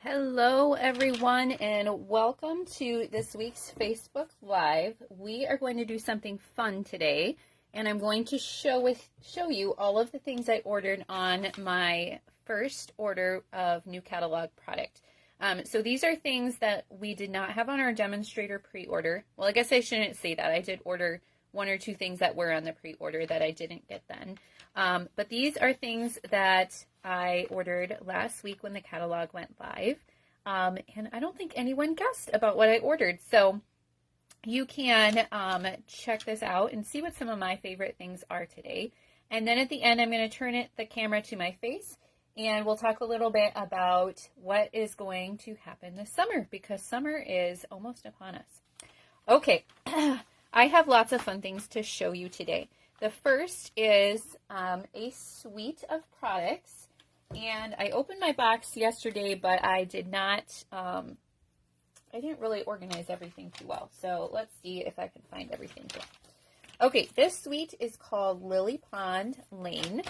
Hello everyone and welcome to this week's Facebook Live. We are going to do something fun today and I'm going to show you all of the things I ordered on my first order of new catalog product. So these are things that we did not have on our demonstrator pre-order. Well, I guess I shouldn't say that. I did order one or two things that were on the pre-order that I didn't get then. But these are things that I ordered last week when the catalog went live. And I don't think anyone guessed about what I ordered. So you can check this out and see what some of my favorite things are today. And then at the end, I'm going to turn the camera to my face and we'll talk a little bit about what is going to happen this summer because summer is almost upon us. Okay, I have lots of fun things to show you today. The first is a suite of products, and I opened my box yesterday, but I did not, I didn't really organize everything too well, so let's see if I can find everything here. Okay, this suite is called Lily Pond Lane,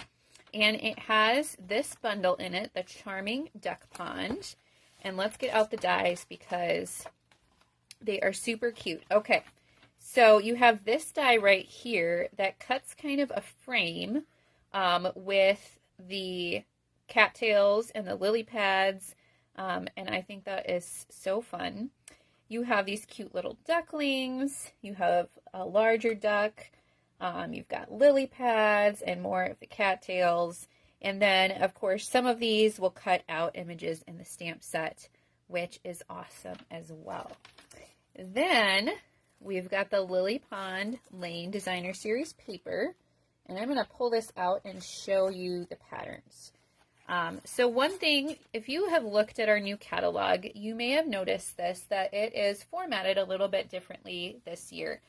and it has this bundle in it, the Charming Duck Pond, and let's get out the dies because they are super cute. Okay. So you have this die right here that cuts kind of a frame with the cattails and the lily pads, and I think that is so fun. You have these cute little ducklings, you have a larger duck, you've got lily pads and more of the cattails, and then of course some of these will cut out images in the stamp set, which is awesome as well. Then we've got the Lily Pond Lane Designer Series paper, and I'm going to pull this out and show you the patterns. So one thing, if you have looked at our new catalog, you may have noticed this, that it is formatted a little bit differently this year.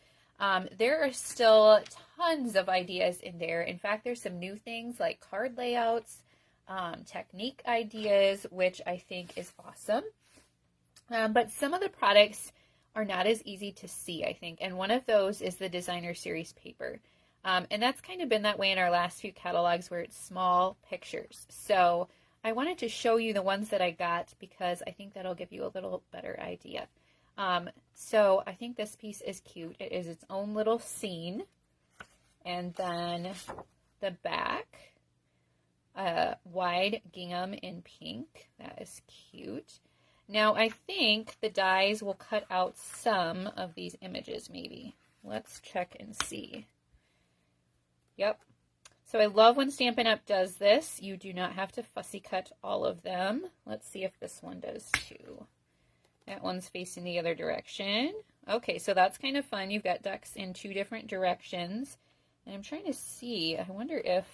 There are still tons of ideas in there. In fact, there's some new things like card layouts, technique ideas, which I think is awesome. But some of the products are not as easy to see, I think. And one of those is the Designer Series paper. And that's kind of been that way in our last few catalogs where it's small pictures. So I wanted to show you the ones that I got because I think that'll give you a little better idea. So I think this piece is cute. It is its own little scene. And then the back, wide gingham in pink. That is cute. Now, I think the dies will cut out some of these images, maybe. Let's check and see. Yep. So I love when Stampin' Up! Does this. You do not have to fussy cut all of them. Let's see if this one does too. That one's facing the other direction. Okay, so that's kind of fun. You've got ducks in two different directions. And I'm trying to see. I wonder if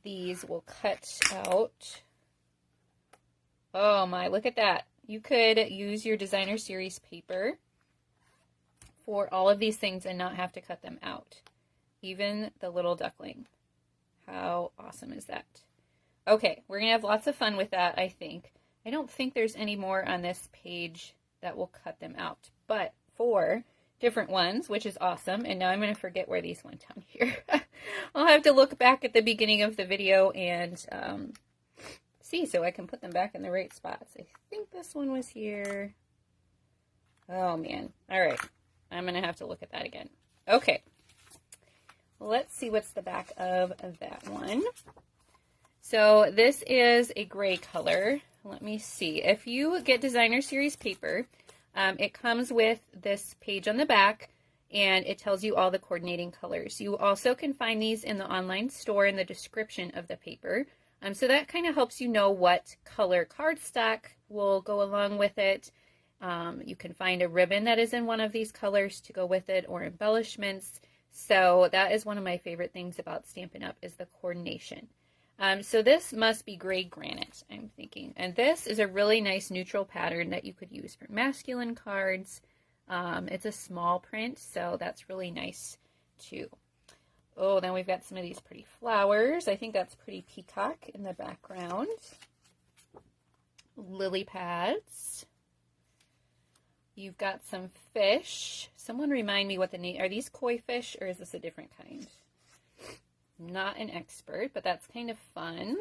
these will cut out. Oh my, look at that. You could use your Designer Series paper for all of these things and not have to cut them out. Even the little duckling. How awesome is that? Okay, we're going to have lots of fun with that, I think. I don't think there's any more on this page that will cut them out, but 4 different ones, which is awesome. And now I'm going to forget where these went down here. I'll have to look back at the beginning of the video and see so I can put them back in the right spots. I think this one was here. Oh man. All right. I'm going to have to look at that again. Okay. Let's see what's the back of that one. So this is a gray color. Let me see. If you get Designer Series paper, it comes with this page on the back and it tells you all the coordinating colors. You also can find these in the online store in the description of the paper. So that kind of helps you know what color cardstock will go along with it. You can find a ribbon that is in one of these colors to go with it or embellishments. So that is one of my favorite things about Stampin' Up! Is the coordination. So this must be gray granite, I'm thinking. And this is a really nice neutral pattern that you could use for masculine cards. It's a small print, so that's really nice too. Oh, then we've got some of these pretty flowers. I think that's pretty peacock in the background. Lily pads. You've got some fish. Someone remind me what the name, are these koi fish or is this a different kind? Not an expert, but that's kind of fun.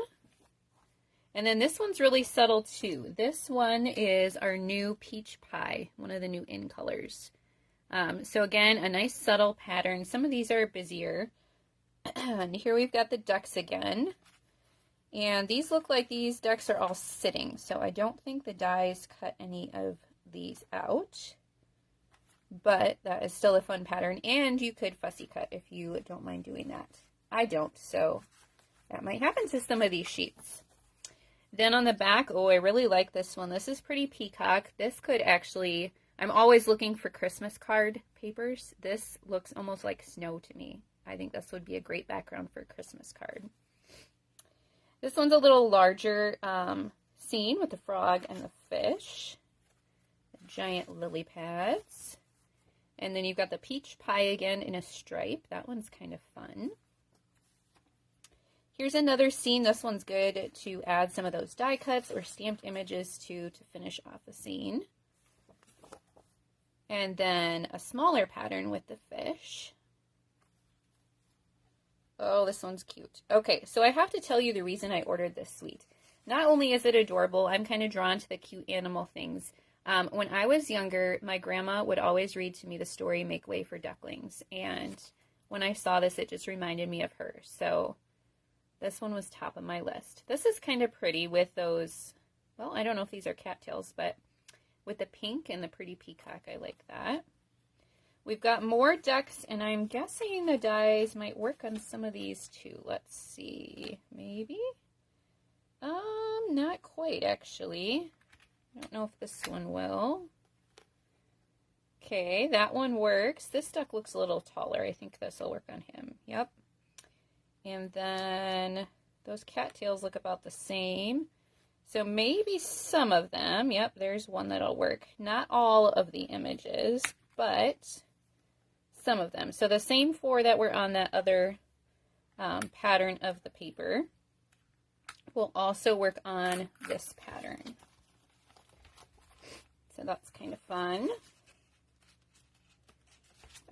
And then this one's really subtle too. This one is our new peach pie, one of the new in colors. So again, a nice subtle pattern. Some of these are busier. And here we've got the ducks again. And these look like these ducks are all sitting. So I don't think the dies cut any of these out. But that is still a fun pattern. And you could fussy cut if you don't mind doing that. I don't, so that might happen to some of these sheets. Then on the back, oh, I really like this one. This is pretty peacock. This could actually, I'm always looking for Christmas card papers. This looks almost like snow to me. I think this would be a great background for a Christmas card. This one's a little larger scene with the frog and the fish. The giant lily pads. And then you've got the peach pie again in a stripe. That one's kind of fun. Here's another scene. This one's good to add some of those die cuts or stamped images to finish off the scene. And then a smaller pattern with the fish. Oh, this one's cute. Okay, so I have to tell you the reason I ordered this suite. Not only is it adorable, I'm kind of drawn to the cute animal things. When I was younger, my grandma would always read to me the story, Make Way for Ducklings. And when I saw this, it just reminded me of her. So this one was top of my list. This is kind of pretty with those, well, I don't know if these are cattails, but with the pink and the pretty peacock, I like that. We've got more ducks, and I'm guessing the dies might work on some of these too. Let's see, maybe? Not quite, actually. I don't know if this one will. Okay, that one works. This duck looks a little taller. I think this will work on him. Yep. And then those cattails look about the same. So maybe some of them. Yep, there's one that'll work. Not all of the images, but some of them. So the same four that were on that other pattern of the paper will also work on this pattern. So that's kind of fun.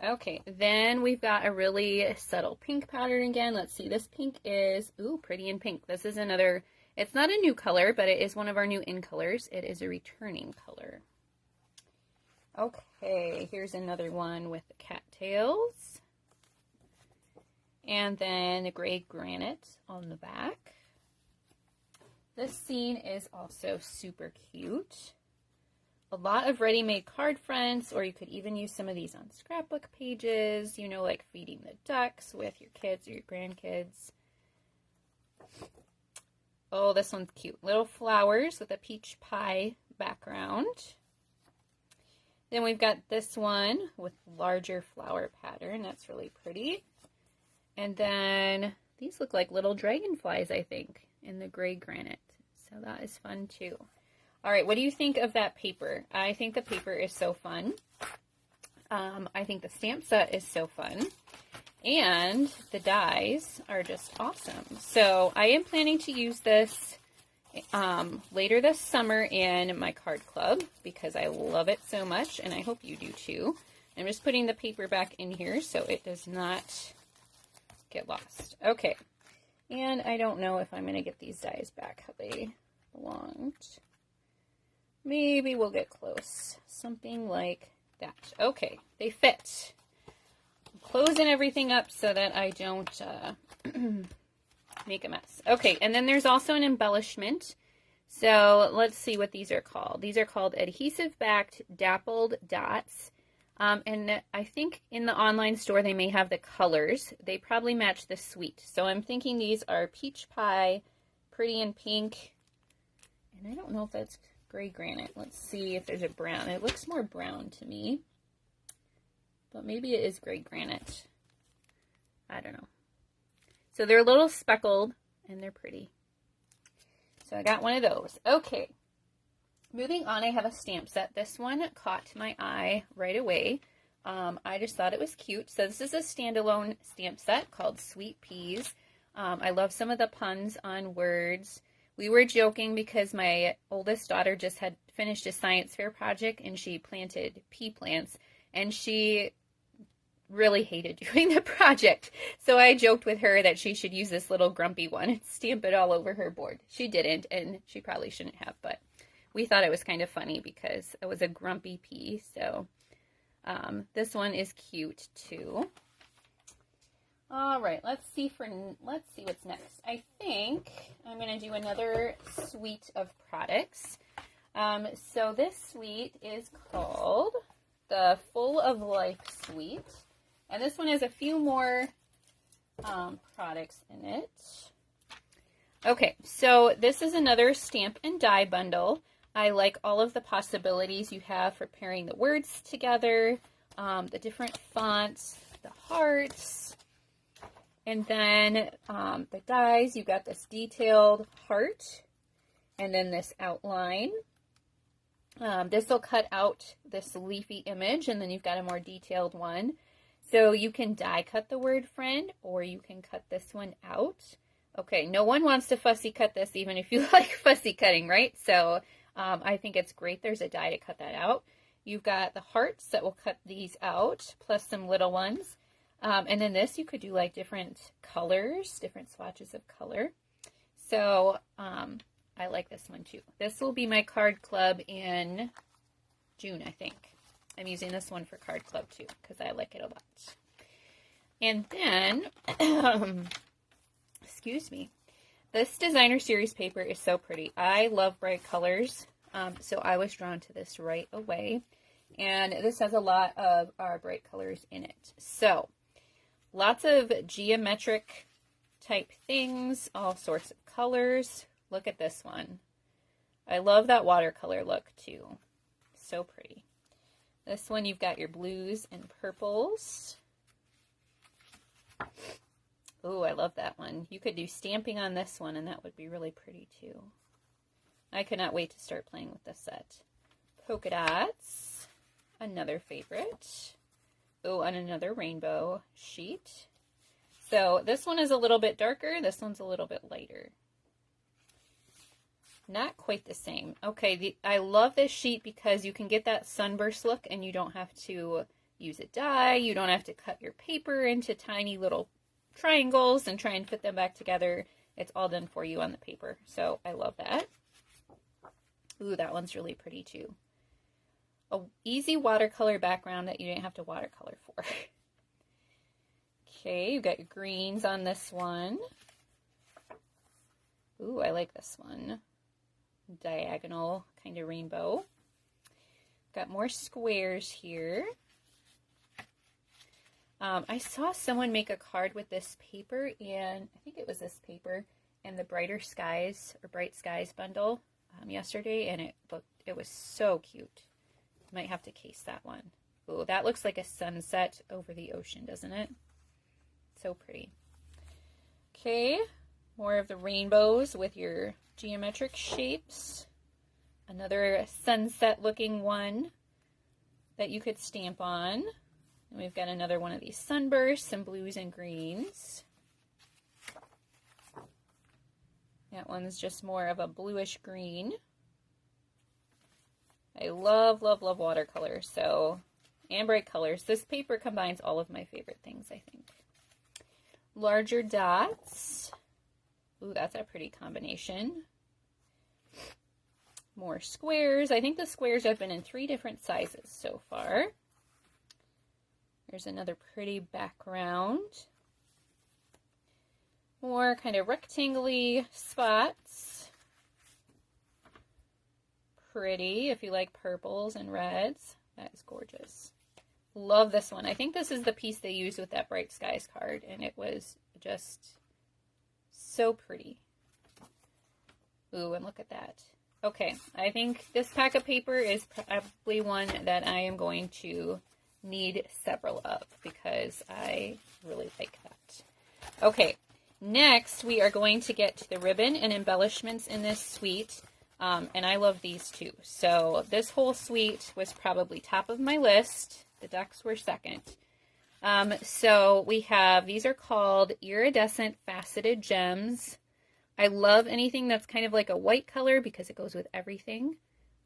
Okay, then we've got a really subtle pink pattern again. Let's see, this pink is, ooh, pretty in pink. This is another, it's not a new color, but it is one of our new in colors. It is a returning color. Okay, here's another one with the cattails. And then the gray granite on the back. This scene is also super cute. A lot of ready-made card fronts, or you could even use some of these on scrapbook pages, you know, like feeding the ducks with your kids or your grandkids. Oh, this one's cute. Little flowers with a peach pie background. Then we've got this one with larger flower pattern. That's really pretty. And then these look like little dragonflies, I think, in the gray granite. So that is fun too. All right, what do you think of that paper? I think the paper is so fun. I think the stamp set is so fun. And the dies are just awesome. So I am planning to use this later this summer in my card club because I love it so much, and I hope you do too. I'm just putting the paper back in here so it does not get lost. Okay, and I don't know if I'm going to get these dies back how they belonged. Maybe we'll get close. Something like that. Okay, they fit. I'm closing everything up so that I don't make a mess. Okay, and then there's also an embellishment. So let's see what these are called. These are called adhesive-backed dappled dots. And I think in the online store they may have the colors. They probably match the suite. So I'm thinking these are peach pie, pretty in pink. And I don't know if that's gray granite. Let's see if there's a brown. It looks more brown to me. But maybe it is gray granite. I don't know. So they're a little speckled and they're pretty. So I got one of those. Okay. Moving on, I have a stamp set. This one caught my eye right away. I just thought it was cute. So this is a standalone stamp set called Sweet Peas. I love some of the puns on words. We were joking because my oldest daughter just had finished a science fair project and she planted pea plants. And she really hated doing the project. So I joked with her that she should use this little grumpy one and stamp it all over her board. She didn't, and she probably shouldn't have, but we thought it was kind of funny because it was a grumpy pea. So this one is cute too. All right, let's see what's next. I think I'm going to do another suite of products. So this suite is called the Full of Life suite. And this one has a few more products in it. Okay, so this is another stamp and die bundle. I like all of the possibilities you have for pairing the words together, the different fonts, the hearts, and then the dies. You got this detailed heart, and then this outline. This will cut out this leafy image, and then you've got a more detailed one. So you can die cut the word friend, or you can cut this one out. Okay, no one wants to fussy cut this, even if you like fussy cutting, right? So I think it's great there's a die to cut that out. You've got the hearts that will cut these out, plus some little ones. And then this, you could do like different colors, different swatches of color. So I like this one too. This will be my card club in June, I think. I'm using this one for card club too, because I like it a lot. And then, excuse me, this designer series paper is so pretty. I love bright colors, so I was drawn to this right away. And this has a lot of our bright colors in it. So, lots of geometric type things, all sorts of colors. Look at this one. I love that watercolor look too. So pretty. This one, you've got your blues and purples. Ooh, I love that one. You could do stamping on this one, and that would be really pretty too. I cannot wait to start playing with this set. Polka dots, another favorite. Oh, and another rainbow sheet. So this one is a little bit darker. This one's a little bit lighter. Not quite the same. Okay, I love this sheet because you can get that sunburst look and you don't have to use a die. You don't have to cut your paper into tiny little triangles and try and fit them back together. It's all done for you on the paper. So I love that. Ooh, that one's really pretty too. A easy watercolor background that you didn't have to watercolor for. Okay, you got your greens on this one. Ooh, I like this one. Diagonal kind of rainbow. Got more squares here. I saw someone make a card with this paper, and I think it was this paper and the Brighter Skies or Bright Skies bundle yesterday, and it was so cute. Might have to case that one. Ooh, that looks like a sunset over the ocean, doesn't it? So pretty. Okay, more of the rainbows with your geometric shapes. Another sunset looking one that you could stamp on. And we've got another one of these sunbursts, some blues and greens. That one's just more of a bluish green. I love, love, love watercolor, and bright colors. This paper combines all of my favorite things, I think. Larger dots. Ooh, that's a pretty combination. More squares. I think the squares have been in 3 different sizes so far. There's another pretty background. More kind of rectangle-y spots. Pretty if you like purples and reds. That is gorgeous. Love this one. I think this is the piece they used with that Bright Skies card, and it was just so pretty. Ooh, and look at that. Okay, I think this pack of paper is probably one that I am going to need several of because I really like that. Okay, next we are going to get to the ribbon and embellishments in this suite. And I love these too. So this whole suite was probably top of my list. The ducks were second. So we have, these are called iridescent faceted gems. I love anything that's kind of like a white color because it goes with everything.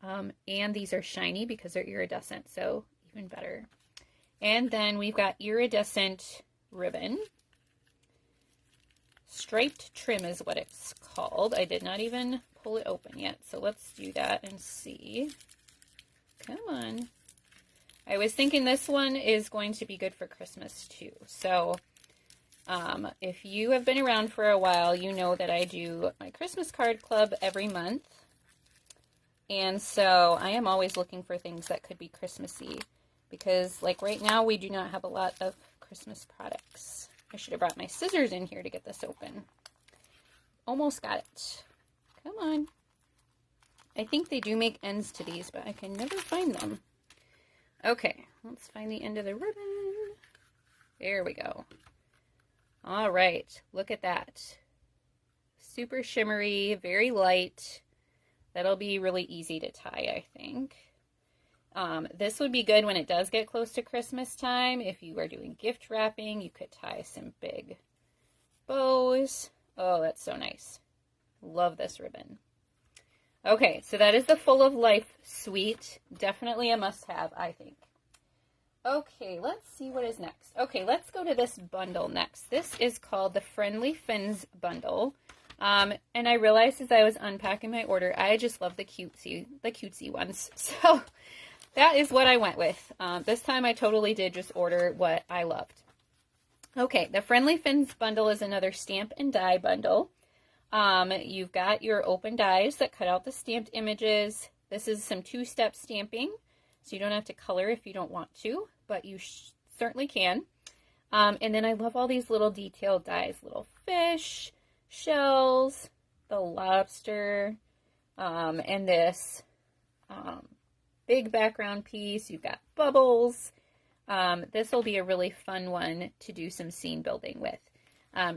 And these are shiny because they're iridescent, so even better. And then we've got iridescent ribbon. Striped trim is what it's called. I did not even pull it open yet, so let's do that and see. Come on. I was thinking this one is going to be good for Christmas too. So if you have been around for a while, you know that I do my Christmas card club every month. And so I am always looking for things that could be Christmassy, because like right now we do not have a lot of Christmas products. I should have brought my scissors in here to get this open. Almost got it. Come on. I think they do make ends to these, but I can never find them. Okay, let's find the end of the ribbon. There we go. All right, look at that. Super shimmery, very light. That'll be really easy to tie, I think. This would be good when it does get close to Christmas time. If you are doing gift wrapping, you could tie some big bows. Oh, that's so nice. Love this ribbon. Okay, so that is the Full of Life suite. Definitely a must-have, I think. Okay, let's see what is next. Okay, let's go to this bundle next. This is called the Friendly Fins bundle. And I realized as I was unpacking my order, I just love the cutesy ones. So that is what I went with. This time I totally did just order what I loved. Okay, the Friendly Fins bundle is another stamp and die bundle. You've got your open dies that cut out the stamped images. This is some two-step stamping, so you don't have to color if you don't want to, but you certainly can. And then I love all these little detailed dies, little fish, shells, the lobster, and this big background piece. You've got bubbles. This will be a really fun one to do some scene building with.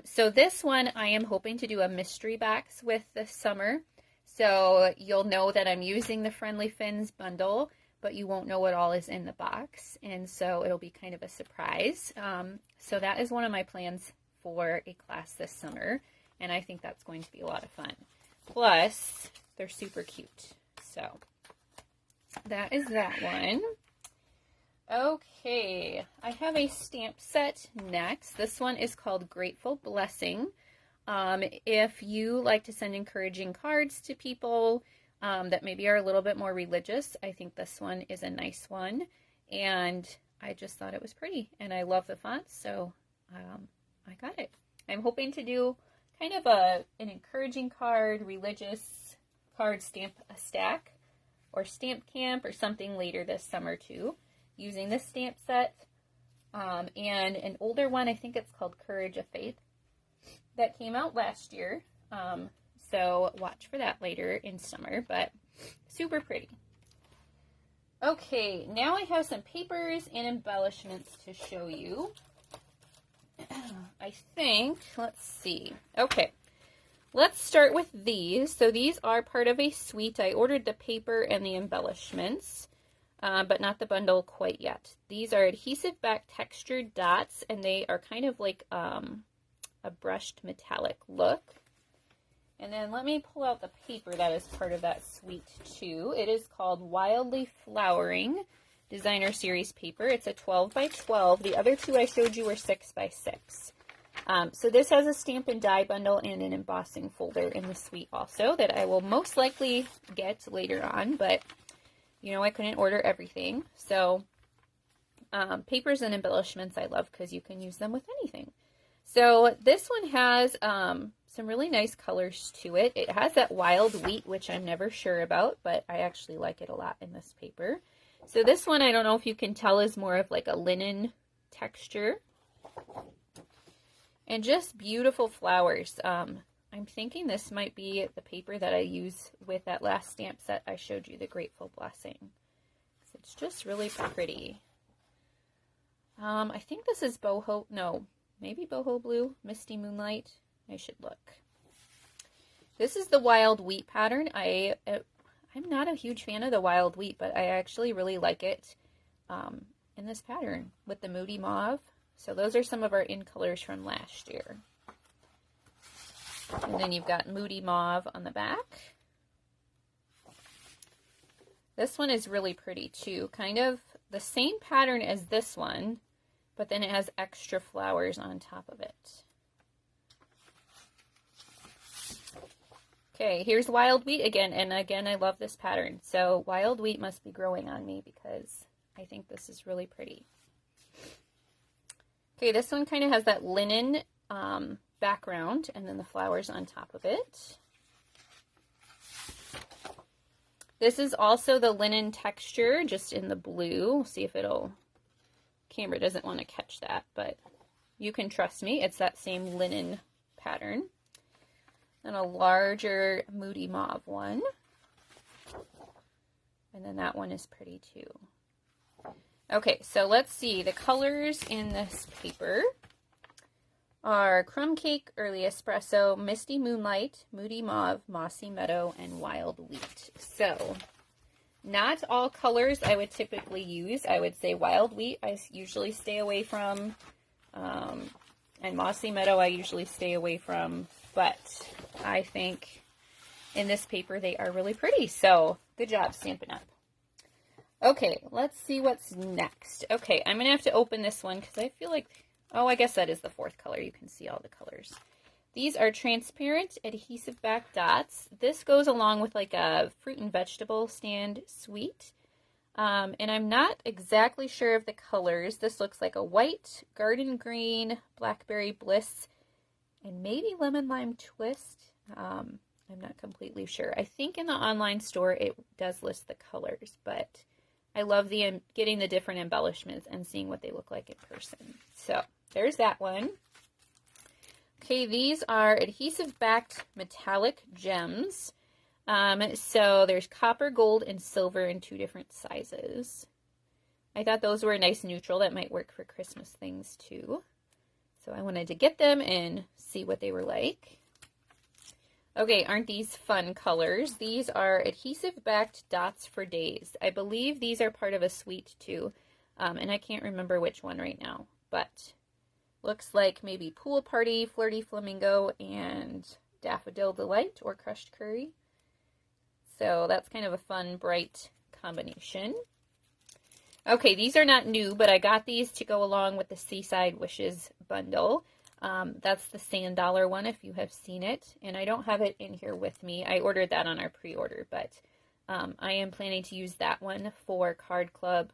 So this one I am hoping to do a mystery box with this summer. So you'll know that I'm using the Friendly Fins bundle, but you won't know what all is in the box. And so it'll be kind of a surprise. So that is one of my plans for a class this summer. And I think that's going to be a lot of fun. Plus, they're super cute. So that is that one. Okay, I have a stamp set next. This one is called Grateful Blessing. If you like to send encouraging cards to people that maybe are a little bit more religious, I think this one is a nice one. And I just thought it was pretty. And I love the font, so I got it. I'm hoping to do kind of an encouraging card, religious card stamp a stack, or stamp camp, or something later this summer too, using this stamp set, and an older one, I think it's called Courage of Faith, that came out last year, so watch for that later in summer, but super pretty. Okay, now I have some papers and embellishments to show you. I think, let's see, okay, let's start with these. So these are part of a suite. I ordered the paper and the embellishments, but not the bundle quite yet. These are adhesive back textured dots, and they are kind of like a brushed metallic look. And then let me pull out the paper that is part of that suite too. It is called Wildly Flowering Designer Series paper. It's a 12 by 12. The other two I showed you were 6 by 6. So this has a stamp and die bundle and an embossing folder in the suite also that I will most likely get later on, but you know, I couldn't order everything. So papers and embellishments I love because you can use them with anything. So this one has some really nice colors to it. It has that wild wheat, which I'm never sure about, but I actually like it a lot in this paper. So this one, I don't know if you can tell, is more of like a linen texture. And just beautiful flowers. I'm thinking this might be the paper that I use with that last stamp set I showed you, the Grateful Blessing. It's just really pretty. I think this is boho, no, maybe boho blue, misty moonlight. I should look. This is the wild wheat pattern. I'm not a huge fan of the wild wheat, but I actually really like it in this pattern with the moody mauve. So those are some of our in colors from last year. And then you've got moody mauve on the back. This one is really pretty too. Kind of the same pattern as this one, but then it has extra flowers on top of it. Okay, here's wild wheat again, and again, I love this pattern. So wild wheat must be growing on me because I think this is really pretty. Okay, this one kind of has that linen background and then the flowers on top of it. This is also the linen texture, just in the blue. We'll see if camera doesn't want to catch that, but you can trust me, it's that same linen pattern. And a larger Moody Mauve one. And then that one is pretty too. Okay, so let's see. The colors in this paper are Crumb Cake, Early Espresso, Misty Moonlight, Moody Mauve, Mossy Meadow, and Wild Wheat. So, not all colors I would typically use. I would say Wild Wheat I usually stay away from, and Mossy Meadow I usually stay away from, but I think in this paper they are really pretty. So, good job, Stampin' Up! Okay, let's see what's next. Okay, I'm going to have to open this one because I feel like, oh, I guess that is the fourth color. You can see all the colors. These are transparent adhesive back dots. This goes along with like a fruit and vegetable stand sweet. And I'm not exactly sure of the colors. This looks like a white, garden green, blackberry bliss, and maybe lemon lime twist. I'm not completely sure. I think in the online store it does list the colors, but I love getting the different embellishments and seeing what they look like in person. So there's that one. Okay, these are adhesive backed metallic gems. So there's copper, gold, and silver in 2 different sizes. I thought those were a nice neutral that might work for Christmas things too. So I wanted to get them and see what they were like. Okay, aren't these fun colors? These are adhesive backed dots for days. I believe these are part of a suite too, and I can't remember which one right now, but looks like maybe Pool Party, Flirty Flamingo, and Daffodil Delight or Crushed Curry. So that's kind of a fun, bright combination. Okay, these are not new, but I got these to go along with the Seaside Wishes bundle. That's the Sand Dollar one if you have seen it, and I don't have it in here with me. I ordered that on our pre-order, but I am planning to use that one for Card Club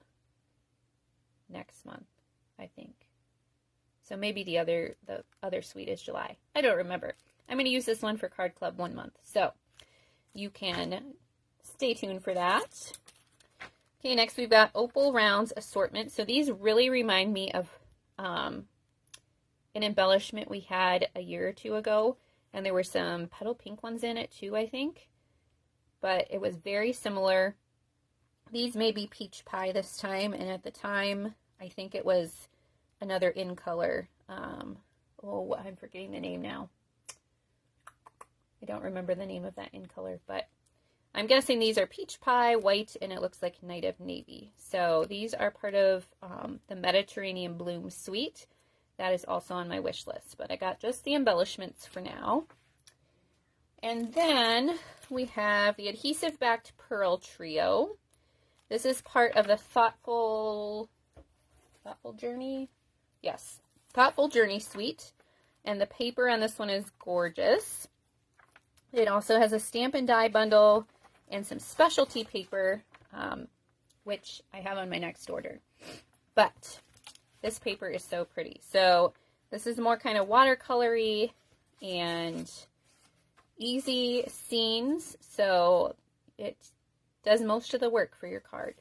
next month, I think. So maybe the other suite is July. I don't remember. I'm going to use this one for Card Club 1 month, so you can stay tuned for that. Okay, next we've got Opal Rounds Assortment. So these really remind me of an embellishment we had a year or 2 ago, and there were some petal pink ones in it too, I think, but it was very similar. These may be peach pie this time, and at the time I think it was another in color. Oh, I'm forgetting the name now. I don't remember the name of that in color, but I'm guessing these are peach pie, white, and it looks like Night of Navy. So these are part of the Mediterranean Bloom suite. That is also on my wish list, but I got just the embellishments for now. And then we have the Adhesive Backed Pearl Trio. This is part of the Thoughtful Journey? Yes, Thoughtful Journey suite. And the paper on this one is gorgeous. It also has a stamp and die bundle and some specialty paper, which I have on my next order. But this paper is so pretty. So this is more kind of watercolory and easy scenes. So it does most of the work for your card.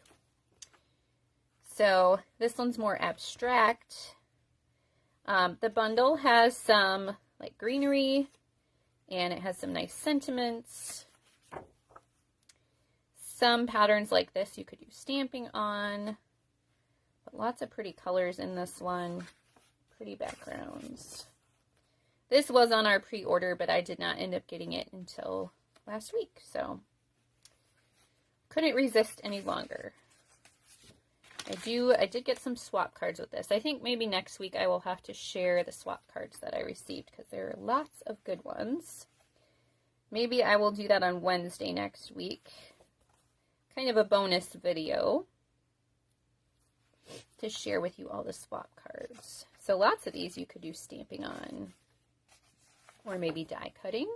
So this one's more abstract. The bundle has some like greenery, and it has some nice sentiments. Some patterns like this you could use stamping on. But lots of pretty colors in this one. Pretty backgrounds. This was on our pre-order, but I did not end up getting it until last week, so couldn't resist any longer. I did get some swap cards with this. I think maybe next week I will have to share the swap cards that I received because there are lots of good ones. Maybe I will do that on Wednesday next week. Kind of a bonus video. to share with you all the swap cards. So lots of these you could do stamping on, or maybe die cutting.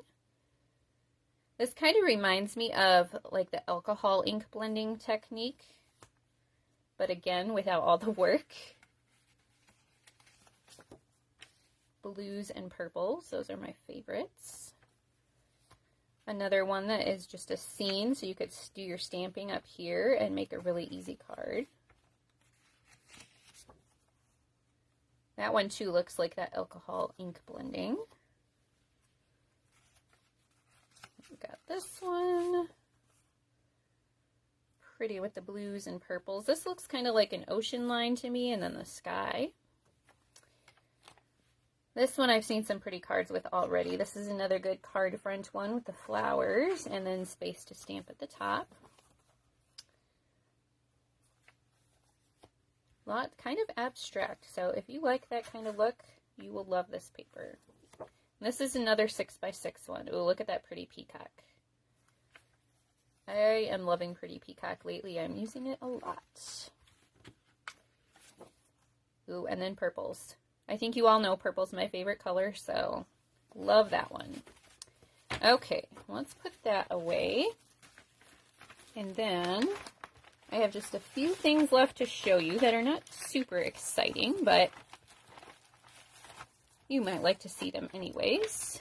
This kind of reminds me of like the alcohol ink blending technique, but again, without all the work. Blues and purples, those are my favorites. Another one that is just a scene, so you could do your stamping up here and make a really easy card. That one too looks like that alcohol ink blending. We got this one. Pretty with the blues and purples. This looks kind of like an ocean line to me, and then the sky. This one I've seen some pretty cards with already. This is another good card front one with the flowers and then space to stamp at the top. Lot kind of abstract, so if you like that kind of look, you will love this paper. This is another 6x6 one. Ooh, look at that pretty peacock. I am loving pretty peacock lately. I'm using it a lot. Ooh, and then purples. I think you all know purple's my favorite color, so love that one. Okay, let's put that away. And then I have just a few things left to show you that are not super exciting, but you might like to see them anyways.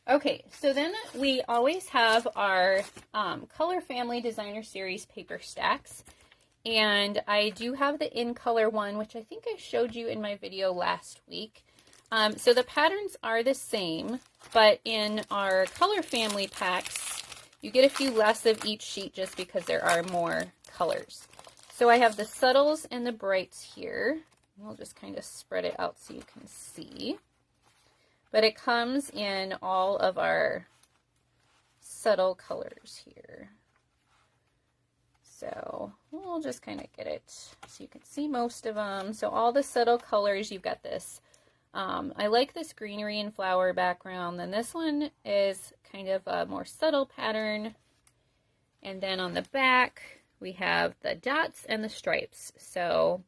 Okay, so then we always have our Color Family Designer Series paper stacks. And I do have the in color one, which I think I showed you in my video last week. So the patterns are the same, but in our color family packs, you get a few less of each sheet just because there are more colors. So I have the subtles and the brights here. We'll just kind of spread it out so you can see. But it comes in all of our subtle colors here. So we'll just kind of get it so you can see most of them. So all the subtle colors, you've got this. I like this greenery and flower background. Then this one is kind of a more subtle pattern. And then on the back, we have the dots and the stripes. So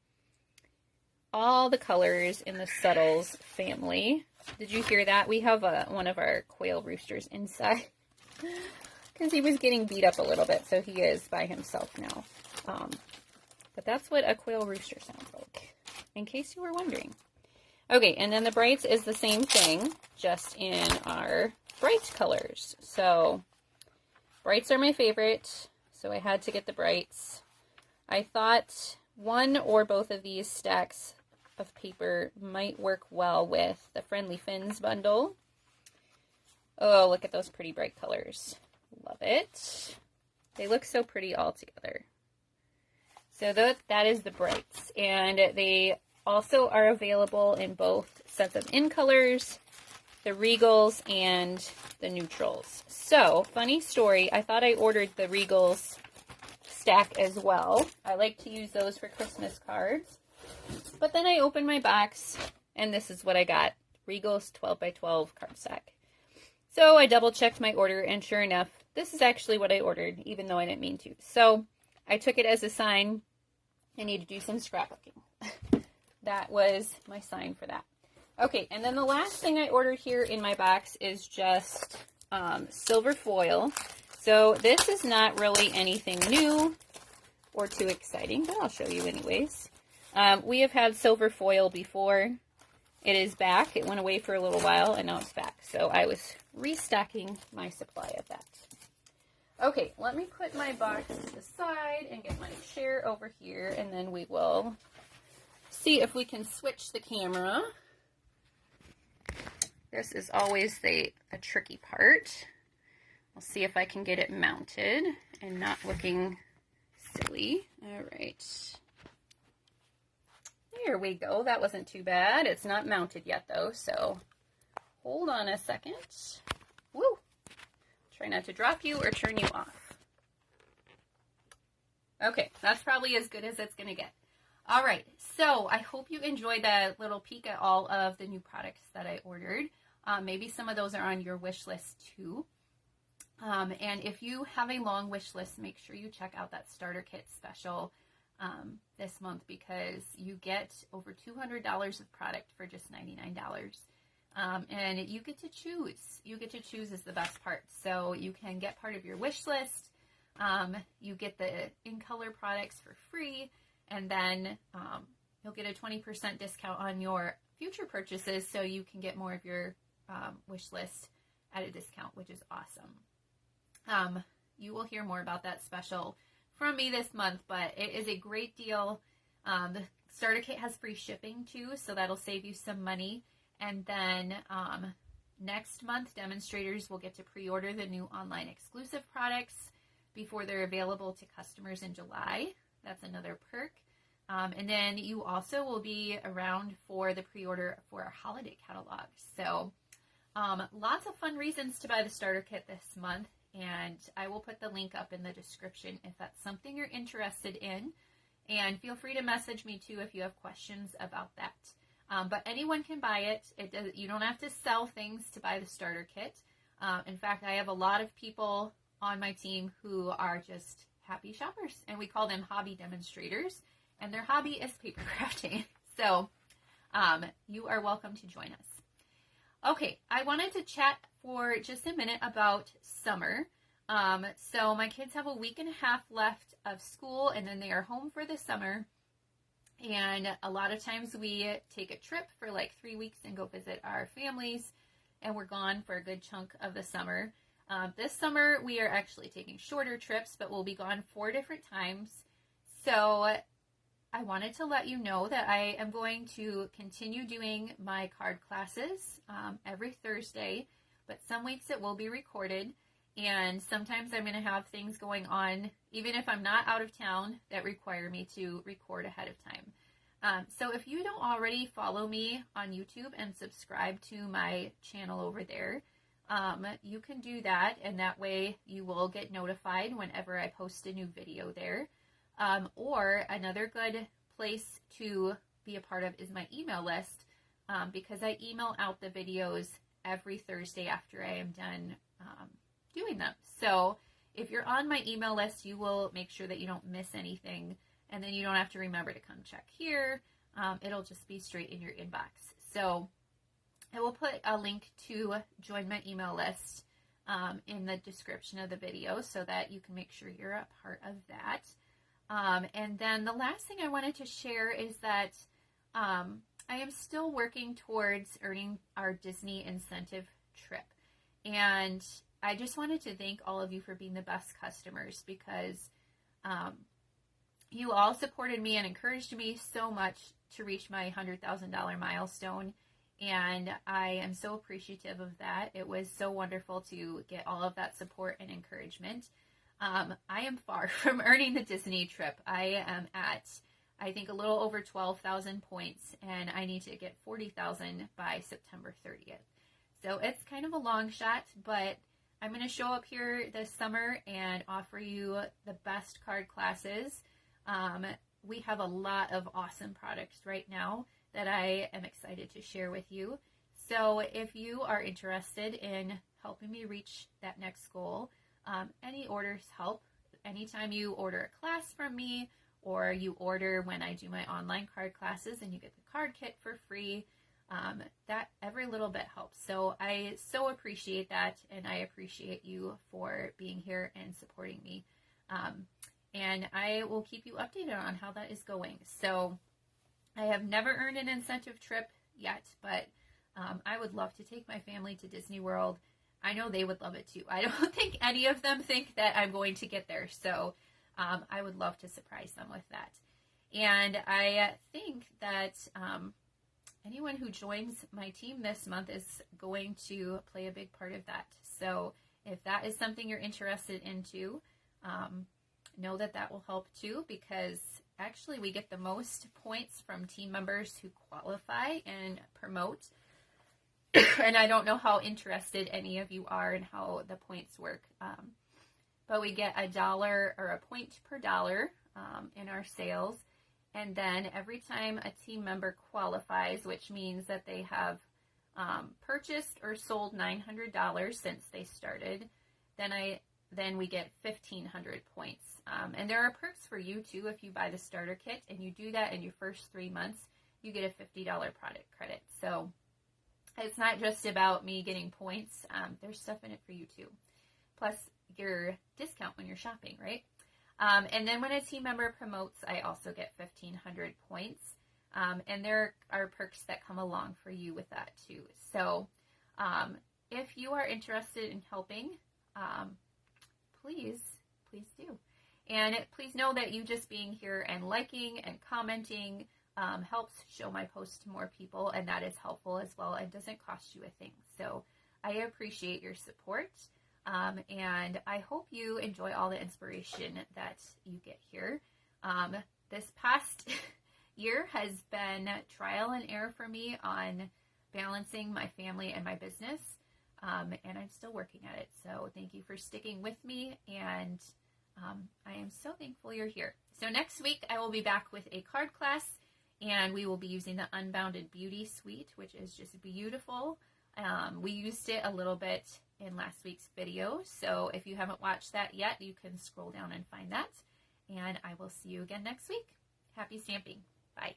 all the colors in the subtles family. Did you hear that? We have one of our quail roosters inside. Because he was getting beat up a little bit, so he is by himself now. But that's what a quail rooster sounds like, in case you were wondering. Okay, and then the brights is the same thing, just in our bright colors. So brights are my favorite, so I had to get the brights. I thought one or both of these stacks of paper might work well with the Friendly Fins bundle. Oh, look at those pretty bright colors. Love it. They look so pretty all together. So that is the brights. And they also are available in both sets of in colors, the regals, and the neutrals. So, funny story, I thought I ordered the regals stack as well. I like to use those for Christmas cards. But then I opened my box, and this is what I got. Regals 12x12 card stack. So I double checked my order, and sure enough, this is actually what I ordered, even though I didn't mean to. So I took it as a sign I need to do some scrapbooking. That was my sign for that. Okay, and then the last thing I ordered here in my box is just silver foil. So this is not really anything new or too exciting, but I'll show you anyways. We have had silver foil before. It is back. It went away for a little while, and now it's back. So I was restocking my supply of that. Okay, let me put my box to the side and get my chair over here, and then we will see if we can switch the camera. This is always a tricky part. I'll see if I can get it mounted and not looking silly. All right. There we go. That wasn't too bad. It's not mounted yet, though, so hold on a second. Woo! Try not to drop you or turn you off. Okay, that's probably as good as it's going to get. All right, so I hope you enjoyed that little peek at all of the new products that I ordered. Maybe some of those are on your wish list, too. And if you have a long wish list, make sure you check out that starter kit special. this month because you get over $200 of product for just $99. And you get to choose. You get to choose is the best part. So you can get part of your wish list. You get the in-color products for free. And then you'll get a 20% discount on your future purchases so you can get more of your wish list at a discount, which is awesome. You will hear more about that special from me this month, but it is a great deal. The starter kit has free shipping too, so that'll save you some money. And then next month, demonstrators will get to pre-order the new online exclusive products before they're available to customers in July. That's another perk. And then you also will be around for the pre-order for our holiday catalog. So lots of fun reasons to buy the starter kit this month. And I will put the link up in the description if that's something you're interested in. And feel free to message me too if you have questions about that. But anyone can buy it. You don't have to sell things to buy the starter kit. In fact, I have a lot of people on my team who are just happy shoppers, and we call them hobby demonstrators, and their hobby is paper crafting. So you are welcome to join us. Okay, I wanted to chat for just a minute about summer. So my kids have a week and a half left of school, and then they are home for the summer. And a lot of times we take a trip for like 3 weeks and go visit our families, and we're gone for a good chunk of the summer. This summer we are actually taking shorter trips, but we'll be gone 4 different times. So I wanted to let you know that I am going to continue doing my card classes every Thursday, but some weeks it will be recorded. And sometimes I'm going to have things going on, even if I'm not out of town, that require me to record ahead of time. So if you don't already follow me on YouTube and subscribe to my channel over there, you can do that, and that way you will get notified whenever I post a new video there. Or another good place to be a part of is my email list, because I email out the videos every Thursday after I am done doing them. So if you're on my email list, you will make sure that you don't miss anything, and then you don't have to remember to come check here. It'll just be straight in your inbox. So I will put a link to join my email list in the description of the video so that you can make sure you're a part of that. And then the last thing I wanted to share is that I am still working towards earning our Disney incentive trip. And I just wanted to thank all of you for being the best customers, because you all supported me and encouraged me so much to reach my $100,000 milestone. And I am so appreciative of that. It was so wonderful to get all of that support and encouragement. I am far from earning the Disney trip. I am at, I think, a little over 12,000 points, and I need to get 40,000 by September 30th. So it's kind of a long shot, but I'm going to show up here this summer and offer you the best card classes. We have a lot of awesome products right now that I am excited to share with you. So if you are interested in helping me reach that next goal, any orders help. Anytime you order a class from me, or you order when I do my online card classes and you get the card kit for free, that every little bit helps. So I so appreciate that, and I appreciate you for being here and supporting me. And I will keep you updated on how that is going. So I have never earned an incentive trip yet, but I would love to take my family to Disney World. I know they would love it too. I don't think any of them think that I'm going to get there, so I would love to surprise them with that. And I think that anyone who joins my team this month is going to play a big part of that. So if that is something you're interested into, know that that will help too, because actually we get the most points from team members who qualify and promote. And I don't know how interested any of you are in how the points work, but we get $1 or a point per dollar in our sales. And then every time a team member qualifies, which means that they have purchased or sold $900 since they started, then I then we get 1,500 points. And there are perks for you too if you buy the starter kit and you do that in your first 3 months, you get a $50 product credit. So it's not just about me getting points. There's stuff in it for you too. Plus your discount when you're shopping, right? And then when a team member promotes, I also get 1,500 points. And there are perks that come along for you with that too. So if you are interested in helping, please do. And please know that you just being here and liking and commenting helps show my posts to more people, and that is helpful as well. It doesn't cost you a thing. So I appreciate your support, and I hope you enjoy all the inspiration that you get here. This past year has been trial and error for me on balancing my family and my business, and I'm still working at it. So thank you for sticking with me, and I am so thankful you're here. So next week I will be back with a card class, and we will be using the Unbounded Beauty Suite, which is just beautiful. We used it a little bit in last week's video, so if you haven't watched that yet, you can scroll down and find that. And I will see you again next week. Happy stamping. Bye.